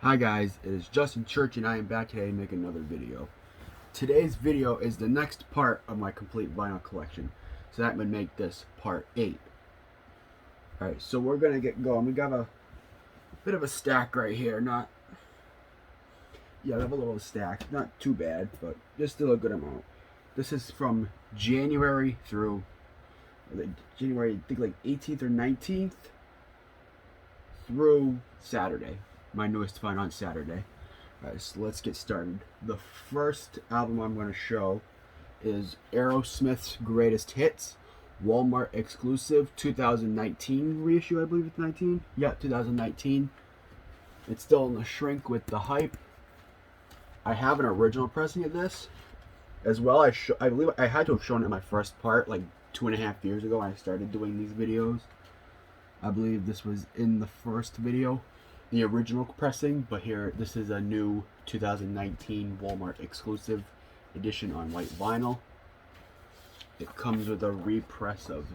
Hi guys, it is Justin Church and I am back today to make another video. Today's video is the next part of my complete vinyl collection. So that would make this part 8. Alright, so we're going to get going. We got a bit of a stack right here. We have a little stack. Not too bad, but just still a good amount. This is from January through January, I think like 18th or 19th through Saturday. My newest find on Saturday. Alright, so let's get started. The first album I'm going to show is Aerosmith's Greatest Hits, Walmart exclusive, 2019 reissue, I believe it's 19? Yeah, 2019. It's still in the shrink with the hype. I have an original pressing of this as well. I believe I had to have shown it in my first part like 2.5 years ago when I started doing these videos. I believe this was in the first video, the original pressing, but here this is a new 2019 Walmart exclusive edition on white vinyl. It comes with a repress of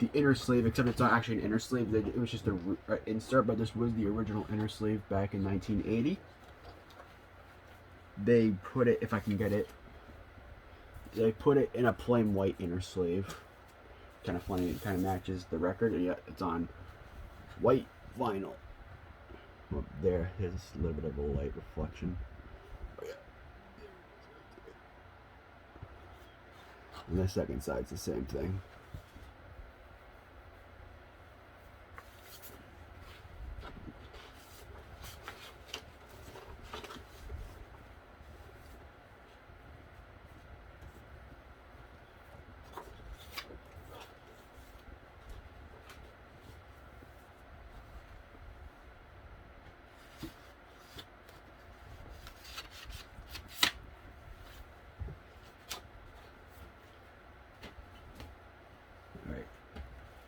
the inner sleeve, except it's not actually an inner sleeve. It was just an insert, but this was the original inner sleeve back in 1980. They put it, if I can get it, they put it in a plain white inner sleeve. Kind of funny, it kind of matches the record, and yet it's on white vinyl. Well, there is a little bit of a light reflection. Oh, yeah. And the second side's the same thing.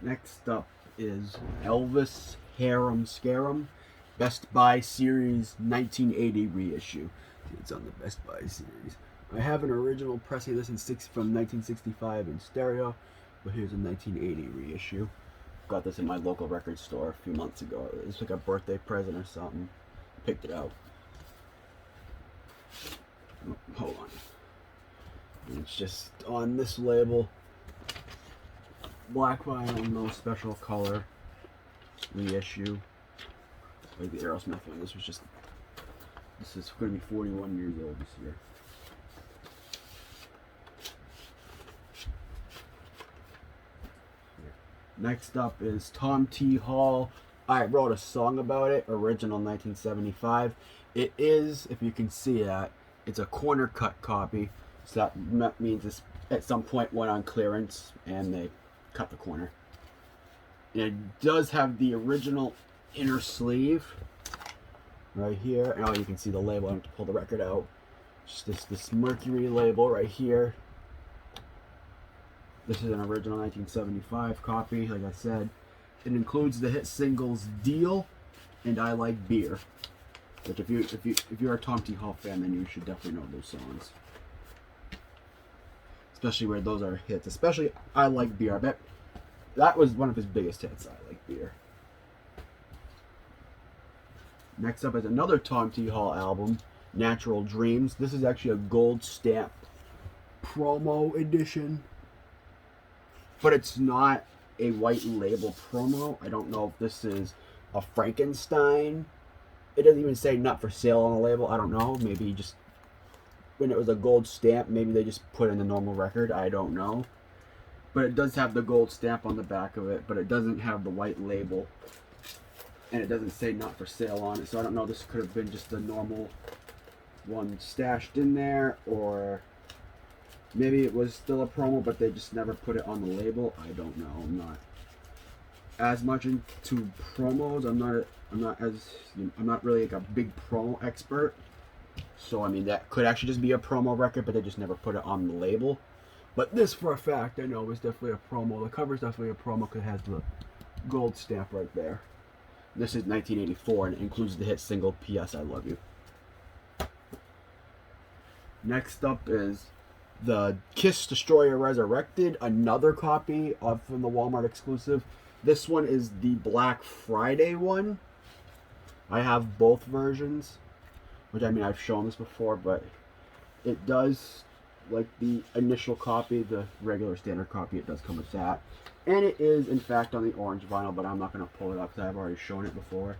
Next up is Elvis, Harem, Scarum, Best Buy Series 1980 reissue. It's on the Best Buy series. I have an original pressing of this from 1965 in stereo, but here's a 1980 reissue. Got this in my local record store a few months ago. It was like a birthday present or something. Picked it out. Oh, hold on. It's just on this label. Black vinyl, no special color reissue. Like the Aerosmith one. This is going to be 41 years old this year. Next up is Tom T. Hall. I wrote a song about it, original 1975. It is, if you can see that, it's a corner cut copy. So that means this at some point went on clearance and they cut the corner. And it does have the original inner sleeve right here. And oh, you can see the label. I have to pull the record out. Just this Mercury label right here. This is an original 1975 copy, like I said. It includes the hit singles "Deal" and "I Like Beer," which if you're a Tom T. Hall fan, then you should definitely know those songs. Especially where those are hits. Especially "I Like Beer." I bet that was one of his biggest hits, "I Like Beer." Next up is another Tom T. Hall album, Natural Dreams. This is actually a gold stamp promo edition. But it's not a white label promo. I don't know if this is a Frankenstein. It doesn't even say "not for sale" on the label. I don't know. Maybe just when it was a gold stamp, maybe they just put in the normal record. I don't know. But it does have the gold stamp on the back of it, but it doesn't have the white label. And it doesn't say "not for sale" on it. So I don't know. This could have been just the normal one stashed in there, or maybe it was still a promo, but they just never put it on the label. I don't know. I'm not as much into promos. I'm not really like a big promo expert. So I mean, that could actually just be a promo record, but they just never put it on the label. But this, for a fact, I know is definitely a promo. The cover's definitely a promo because it has the gold stamp right there. This is 1984, and it includes the hit single "P.S. I Love You." Next up is the Kiss Destroyer Resurrected, another copy from the Walmart exclusive. This one is the Black Friday one. I have both versions, which I mean I've shown this before, but it does, like the initial copy, the regular standard copy, it does come with that. And it is, in fact, on the orange vinyl, but I'm not going to pull it up because I've already shown it before.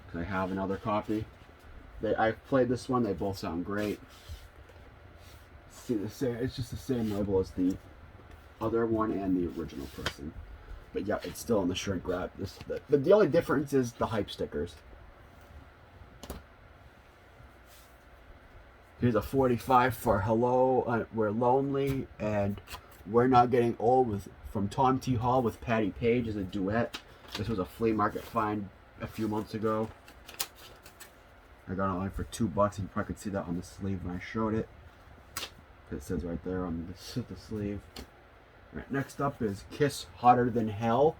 Because I have another copy. I've played this one, they both sound great. See the same, it's just the same label as the other one and the original pressing. But yeah, it's still in the shrink wrap. But the only difference is the hype stickers. Here's a 45 for Hello, We're Lonely, and We're Not Getting Old from Tom T. Hall with Patty Page as a duet. This was a flea market find a few months ago. I got it online for $2. You probably could see that on the sleeve when I showed it. It says right there on the sleeve. Right, next up is Kiss Hotter Than Hell.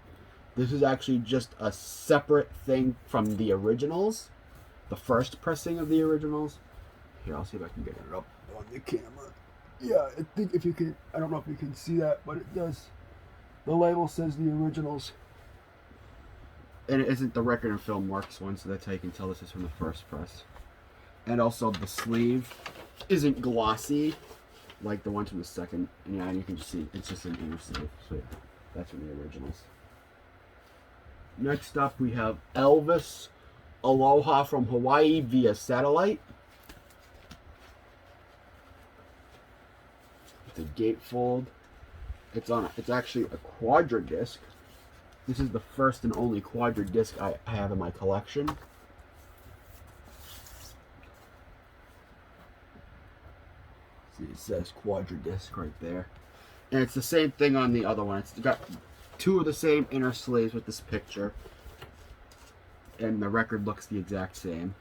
This is actually just a separate thing from the originals. The first pressing of the originals. Here, I'll see if I can get it up on the camera. Yeah, I think if you can, I don't know if you can see that, but it does. The label says the originals. And it isn't the Record and Film Works one, so that's how you can tell this is from the first press. And also the sleeve isn't glossy like the ones from the second. And yeah, you can just see it's just an inner sleeve. So yeah, that's from the originals. Next up we have Elvis, Aloha from Hawaii via satellite. It's a gatefold. It's actually a quadra disc. This is the first and only quadra disc I have in my collection. See, it says quadra disc right there. And it's the same thing on the other one. It's got two of the same inner sleeves with this picture. And the record looks the exact same.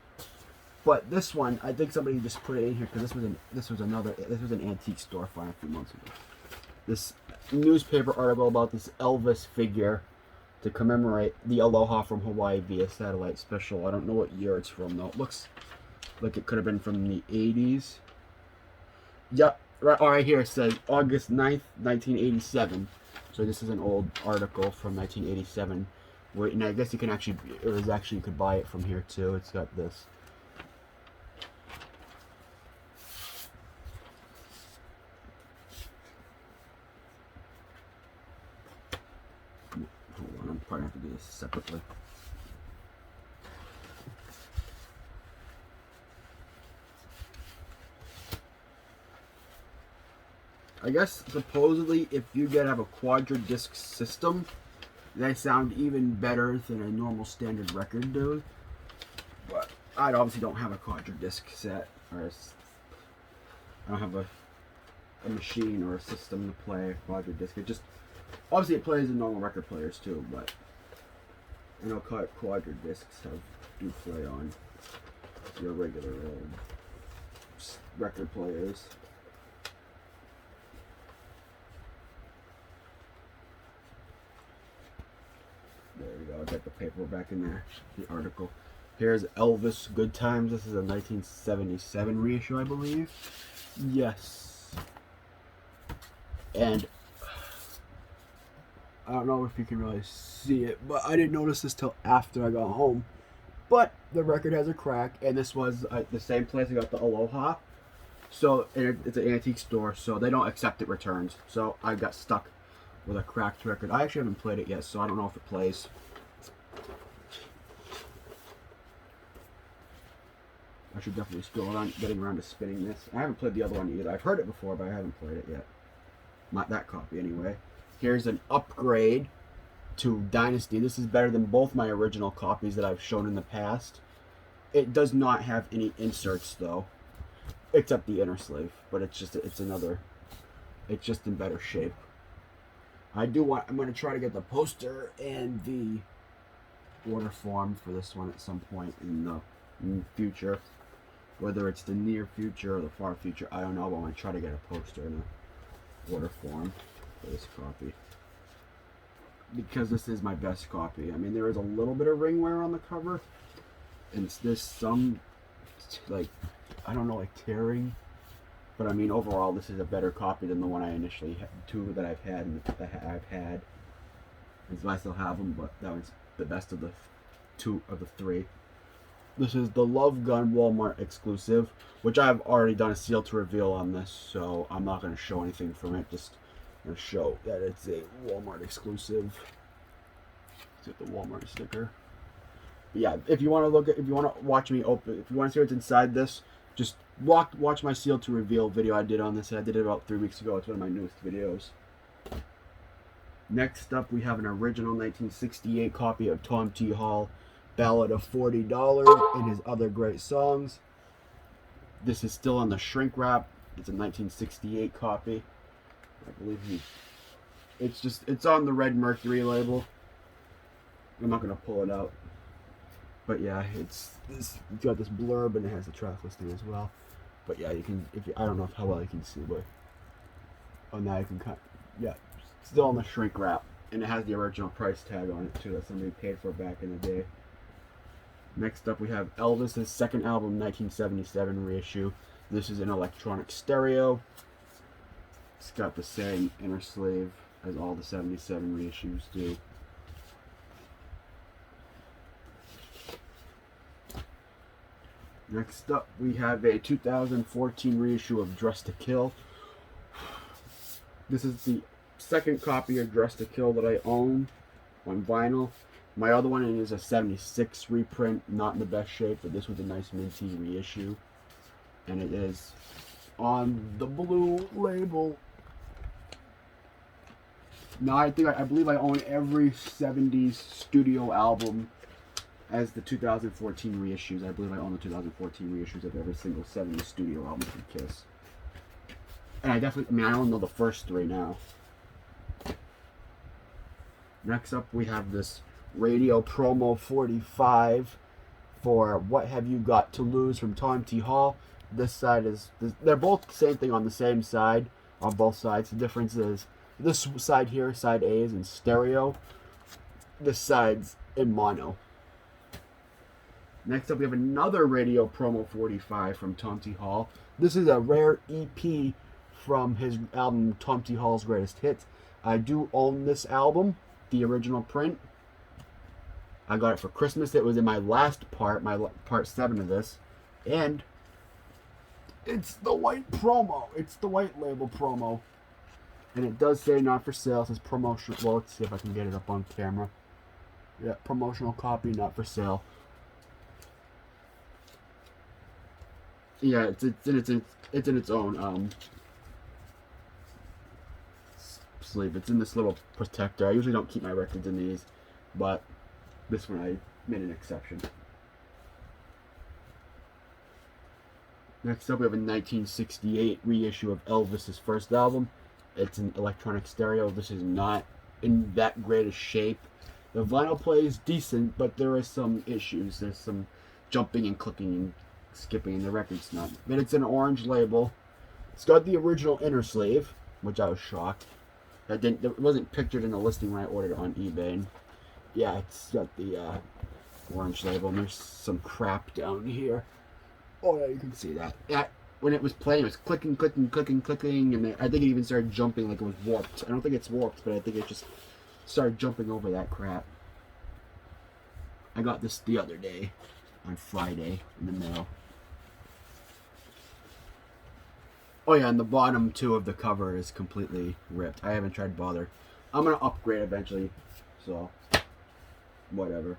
But this one, I think somebody just put it in here because this was an antique store find a few months ago. This newspaper article about this Elvis figure to commemorate the Aloha from Hawaii via satellite special. I don't know what year it's from though. It looks like it could have been from the 80s. Yep, right here it says August 9th, 1987. So this is an old article from 1987. And I guess you can actually, you could buy it from here too. It's got this. Hold on, I'm probably going to have to do this separately. I guess supposedly if you have a quadra disc system, they sound even better than a normal standard record does. But I obviously don't have a quadra disc set, or I don't have a machine or a system to play a quadra disc. It just obviously it plays in normal record players too, but I know quadra discs do play on your regular old record players. There we go, I got the paperback in there, the article. Here's Elvis Good Times. This is a 1977 reissue, I believe. Yes. And I don't know if you can really see it, but I didn't notice this till after I got home. But the record has a crack, and this was the same place I got the Aloha. So it's an antique store, so they don't accept it returns. So I got stuck with a cracked record. I actually haven't played it yet, so I don't know if it plays. I should definitely still getting around to spinning this. I haven't played the other one either. I've heard it before, but I haven't played it yet. Not that copy, anyway. Here's an upgrade to Dynasty. This is better than both my original copies that I've shown in the past. It does not have any inserts, though, except the inner sleeve. But it's just in better shape. I'm going to try to get the poster and the order form for this one at some point in the future. Whether it's the near future or the far future, I don't know, but I'm going to try to get a poster and an order form for this copy. Because this is my best copy. I mean, there is a little bit of ring wear on the cover. And there's some, like, I don't know, like tearing. But I mean, overall, this is a better copy than the one I initially had, two that I've had, and I've had. And so I still have them, but that one's the best of the three. This is the Love Gun Walmart exclusive, which I've already done a seal to reveal on this, so I'm not going to show anything from it. Just going to show that it's a Walmart exclusive. Let's get the Walmart sticker. But yeah, if you want to look at, if you want to watch me open, if you want to see what's inside this, just watch my seal to reveal video I did on this. I did it about 3 weeks ago. It's one of my newest videos. Next up, we have an original 1968 copy of Tom T. Hall, Ballad of $40 and his other great songs. This is still on the shrink wrap. It's a 1968 copy. I believe it's on the Red Mercury label. I'm not gonna pull it out, but yeah, it's got this blurb and it has the track listing as well. But yeah, you can, I don't know how well you can see, but now you can yeah, still on the shrink wrap, and it has the original price tag on it too that somebody paid for back in the day. Next up, we have Elvis' second album, 1977 reissue. This is an electronic stereo. It's got the same inner sleeve as all the 77 reissues do. Next up, we have a 2014 reissue of Dress to Kill. This is the second copy of Dress to Kill that I own on vinyl. My other one is a 76 reprint, not in the best shape, but this was a nice minty reissue. And it is on the blue label. Now I believe I own every 70s studio album as the 2014 reissues. I believe I own the 2014 reissues of every single 70s studio album from Kiss. And I don't know the first three now. Next up, we have this Radio Promo 45 for What Have You Got to Lose from Tom T. Hall. This side is, they're both the same thing on the same side, on both sides. The difference is this side here, side A, is in stereo. This side's in mono. Next up, we have another Radio Promo 45 from Tom T. Hall. This is a rare EP from his album Tom T. Hall's Greatest Hits. I do own this album, the original print. I got it for Christmas. It was in my last part, part 7 of this. And it's the white promo. It's the white label promo. And it does say not for sale. It says promotional. Well, let's see if I can get it up on camera. Yeah, promotional copy, not for sale. Yeah, it's in its own sleeve. It's in this little protector. I usually don't keep my records in these, but this one I made an exception. Next up, we have a 1968 reissue of Elvis' first album. It's an electronic stereo. This is not in that great a shape. The vinyl plays decent, but there are some issues. There's some jumping and clicking and skipping, and the record's not. But it's an orange label. It's got the original inner sleeve, which I was shocked. It wasn't pictured in the listing when I ordered it on eBay. And yeah, it's got the orange label, and there's some crap down here. Oh yeah, you can see that. Yeah, when it was playing, it was clicking, clicking, clicking, clicking, and I think it even started jumping like it was warped. I don't think it's warped, but I think it just started jumping over that crap. I got this the other day, on Friday, in the mail. Oh yeah, and the bottom too of the cover is completely ripped. I haven't tried to bother. I'm gonna upgrade eventually, so whatever.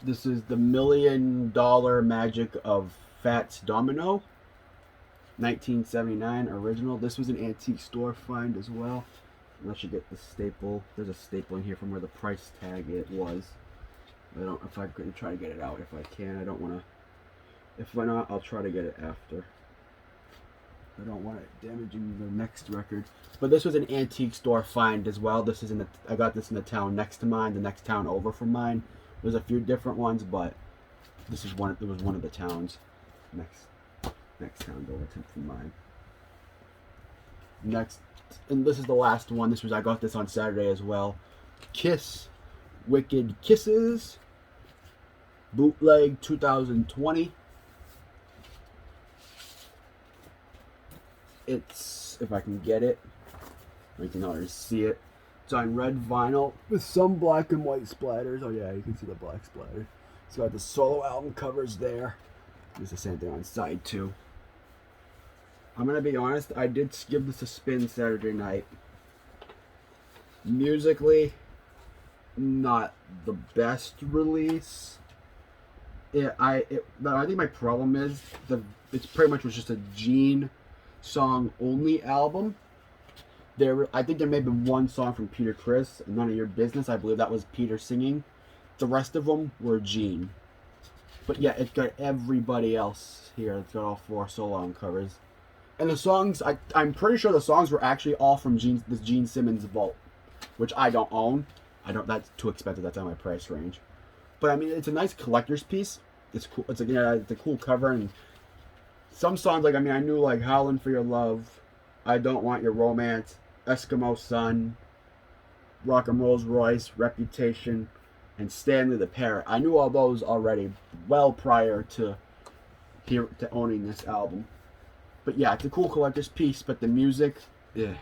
This is the $1 Million Magic of Fats Domino, 1979 original. This was an antique store find as well. Unless you get the staple. There's a staple in here from where the price tag it was. I don't. If I could try to get it out, if I can. I don't want to. If not, I'll try to get it after. I don't want it damaging the next record. But this was an antique store find as well. This is in the. I got this in the town next to mine. The next town over from mine. There's a few different ones, but this is one. It was one of the towns next town over from mine. Next, and this is the last one. I got this on Saturday as well. Kiss, Wicked Kisses, bootleg 2020. It's, if I can get it, you can already see it. It's on red vinyl with some black and white splatters. Oh yeah, you can see the black splatter. It's got the solo album covers there. It's the same thing on side 2. I'm gonna be honest, I did give this a spin Saturday night. Musically, not the best release. I think my problem is it's pretty much was just a Gene song only album. I think there may have been one song from Peter Criss, None of Your Business. I believe that was Peter singing. The rest of them were Gene. But yeah, it's got everybody else here. It's got all 4 solo album covers. And the songs, I'm pretty sure the songs were actually all from this Gene Simmons vault, which I don't own. That's too expensive. That's on my price range. But I mean, it's a nice collector's piece. It's cool. It's a cool cover, and some songs I knew like "Howlin' for Your Love," "I Don't Want Your Romance," "Eskimo Sun," "Rock and Rolls Royce," "Reputation," and "Stanley the Parrot." I knew all those already, well prior to owning this album. But yeah, it's a cool collector's piece. But the music, yeah.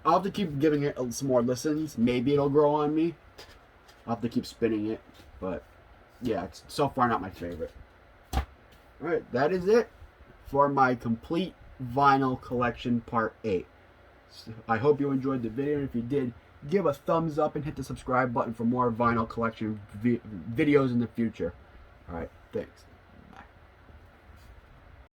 I'll have to keep giving it some more listens. Maybe it'll grow on me. I'll have to keep spinning it. But yeah, it's so far not my favorite. Alright, that is it for my complete vinyl collection part 8. So I hope you enjoyed the video, and if you did, give a thumbs up and hit the subscribe button for more vinyl collection videos in the future. Alright, thanks.